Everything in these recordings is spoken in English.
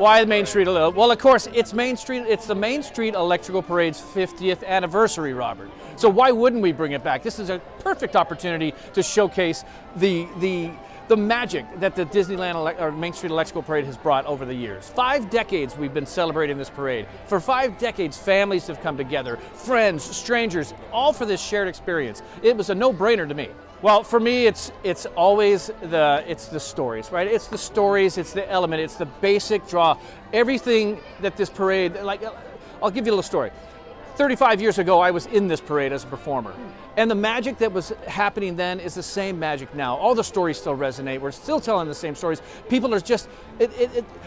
Why Main Street? Well, of course, it's Main Street. It's the Main Street Electrical Parade's 50th anniversary, Robert. So why wouldn't we bring it back? This is a perfect opportunity to showcase the magic that the Disneyland or Main Street Electrical Parade has brought over the years. 5 decades we've been celebrating this parade. For 5 decades, families have come together, friends, strangers, all for this shared experience. It was a no-brainer to me. Well, for me, it's always the stories, right? It's the stories, it's the element, it's the basic draw. Everything that this parade, like, I'll give you a little story. 35 years ago, I was in this parade as a performer. And the magic that was happening then is the same magic now. All the stories still resonate. We're still telling the same stories. People are just,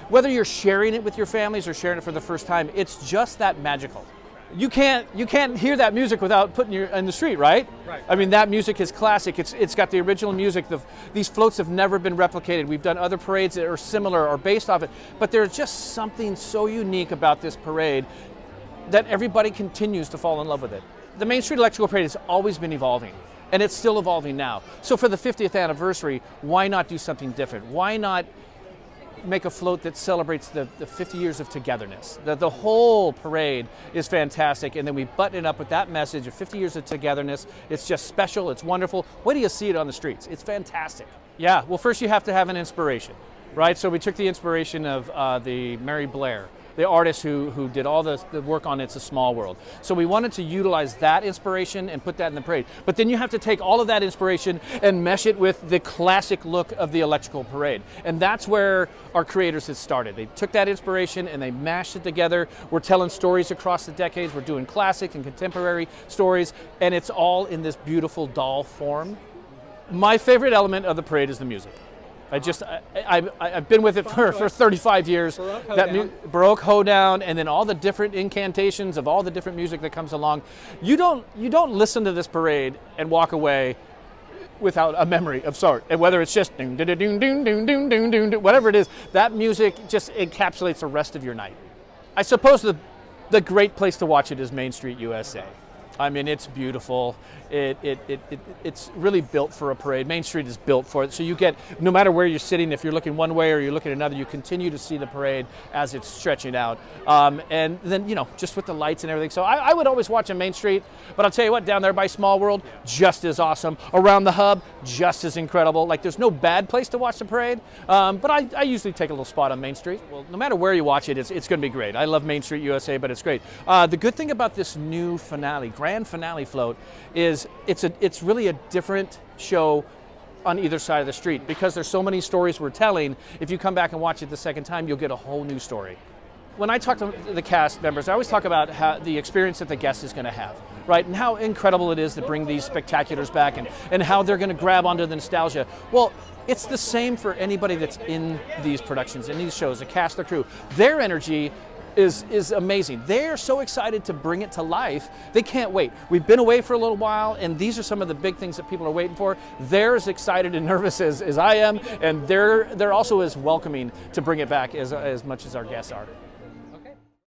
whether you're sharing it with your families or sharing it for the first time, it's just that magical. You can't hear that music without putting you in the street, right? Right. I mean, that music is classic. It's got the original music. These floats have never been replicated. We've done other parades that are similar or based off it, but there's just something so unique about this parade that everybody continues to fall in love with it. The Main Street Electrical Parade has always been evolving, and it's still evolving now. So for the 50th anniversary, why not do something different? Why not make a float that celebrates the 50 years of togetherness? The whole parade is fantastic, and then we button it up with that message of 50 years of togetherness. It's just special, it's wonderful. Wait till you see it on the streets. It's fantastic. Yeah, well, first you have to have an inspiration, right? So we took the inspiration of the Mary Blair, the artist who did all the work on It's a Small World. So we wanted to utilize that inspiration and put that in the parade. But then you have to take all of that inspiration and mesh it with the classic look of the electrical parade. And that's where our creators had started. They took that inspiration and they mashed it together. We're telling stories across the decades. We're doing classic and contemporary stories, and it's all in this beautiful doll form. My favorite element of the parade is the music. I've been with it for 35 years. Baroque hoedown, and then all the different incantations of all the different music that comes along. You don't listen to this parade and walk away without a memory of sort. And whether it's just ding ding ding ding ding ding ding ding, whatever it is, that music just encapsulates the rest of your night. I suppose the great place to watch it is Main Street USA. I mean, it's beautiful. It's really built for a parade. Main Street is built for it. So you get, no matter where you're sitting, if you're looking one way or you're looking another, you continue to see the parade as it's stretching out. And then, just with the lights and everything. So I would always watch on Main Street, but I'll tell you what, down there by Small World, just as awesome. Around the hub, just as incredible. Like, there's no bad place to watch the parade, but I usually take a little spot on Main Street. Well, no matter where you watch it, it's going to be great. I love Main Street USA, but it's great. The good thing about this new grand finale float is it's really a different show on either side of the street, because there's so many stories we're telling. If you come back and watch it the second time, you'll get a whole new story. When I talk to the cast members, I always talk about how the experience that the guest is going to have, right? And how incredible it is to bring these spectaculars back, and how they're going to grab onto the nostalgia. Well, it's the same for anybody that's in these productions, in these shows, the cast, the crew. Their energy is amazing. They're so excited to bring it to life. They can't wait. We've been away for a little while, and these are some of the big things that people are waiting for. They're as excited and nervous as I am, and they're also as welcoming to bring it back as much as our guests are.